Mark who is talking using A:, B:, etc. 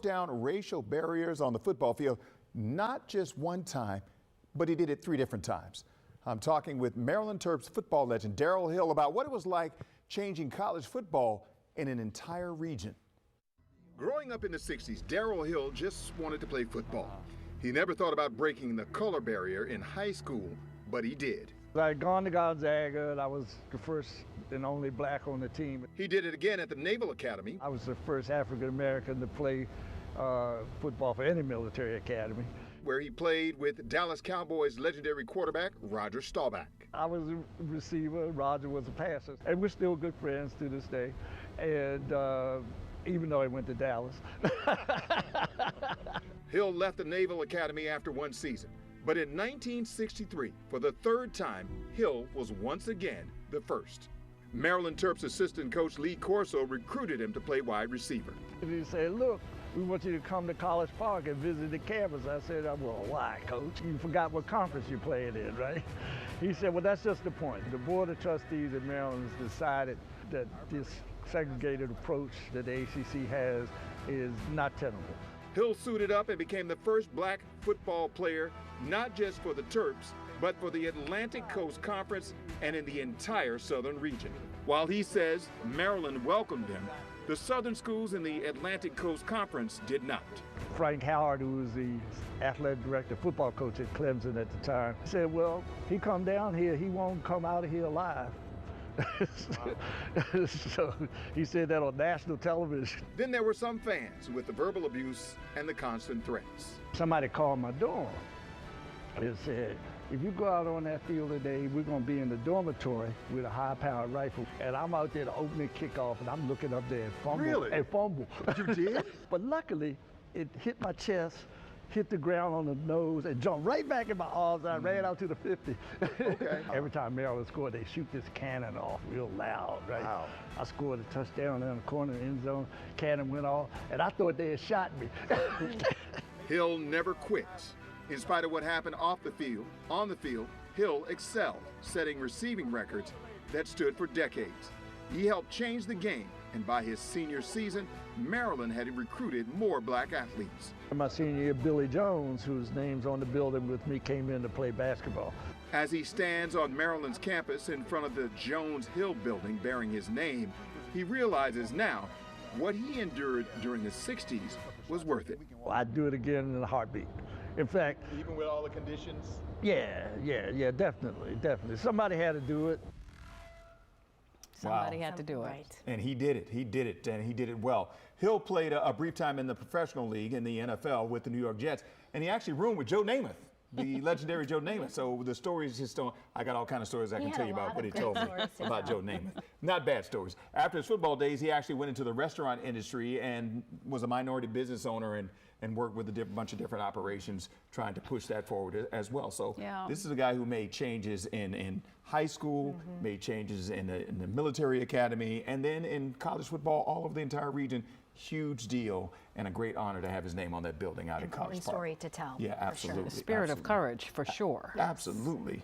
A: Down racial barriers on the football field, not just one time, but he did it 3 different times. I'm talking with Maryland Terps football legend Darryl Hill about what it was like changing college football in an entire region. Growing up in the 60s, Darryl Hill just wanted to play football. He never thought about breaking the color barrier in high school, but he did.
B: I had gone to Gonzaga, and I was the first and only black on the team.
A: He did it again at the Naval Academy.
B: I was the first African American to play football for any military academy.
A: Where he played with Dallas Cowboys legendary quarterback Roger Staubach.
B: I was a receiver, Roger was a passer, and we're still good friends to this day. And even though I went to Dallas.
A: Hill left the Naval Academy after 1 season. But in 1963, for the 3rd time, Hill was once again the first. Maryland Terps assistant coach Lee Corso recruited him to play wide receiver.
B: He said, look, we want you to come to College Park and visit the campus. I said, well, why, coach? You forgot what conference you're playing in, right? He said, well, that's just the point. The Board of Trustees in Maryland has decided that this segregated approach that the ACC has is not tenable.
A: Hill suited up and became the first black football player, not just for the Terps, but for the Atlantic Coast Conference and in the entire southern region. While he says Maryland welcomed him, the southern schools in the Atlantic Coast Conference did not.
B: Frank Howard, who was the athletic director, football coach at Clemson at the time, said, well, he come down here, he won't come out of here alive. So he said that on national television.
A: Then there were some fans with the verbal abuse and the constant threats.
B: Somebody called my dorm and said, if you go out on that field today, we're going to be in the dormitory with a high-powered rifle. And I'm out there to opening kickoff, and I'm looking up there and fumble.
A: Really?
B: And fumble.
A: You did?
B: But luckily, it hit my chest, hit the ground on the nose, and jumped right back in my arms, and I ran out to the 50.
A: Okay.
B: Every time Maryland scored, they shoot this cannon off real loud, right?
A: Wow.
B: I scored a touchdown in the corner of the end zone, cannon went off, and I thought they had shot me.
A: Hill never quits. In spite of what happened off the field, on the field, Hill excelled, setting receiving records that stood for decades. He helped change the game, and by his senior season, Maryland had recruited more black athletes.
B: In my senior year, Billy Jones, whose name's on the building with me, came in to play basketball.
A: As he stands on Maryland's campus in front of the Jones Hill building bearing his name, he realizes now what he endured during the 60s was worth it.
B: Well, I'd do it again in a heartbeat. In fact,
A: even with all the conditions?
B: Yeah, definitely. Somebody had to do it.
C: Somebody had to do it.
D: Right.
A: And he did it, and he did it well. Hill played a brief time in the professional league in the NFL with the New York Jets, and he actually roomed with Joe Namath, the legendary Joe Namath. So the stories just don't, I got all kind of stories I can tell you about what he told me about Joe Namath. Not bad stories. After his football days, he actually went into the restaurant industry and was a minority business owner and worked with a bunch of different operations trying to push that forward as well. So this is a guy who made changes in high school, made changes in the military academy, and then in college football all over the entire region. Huge deal and a great honor to have his name on that building out in College Park.
D: Important story to tell.
A: Yeah, absolutely.
D: For sure.
C: The spirit of courage, for sure.
A: Absolutely.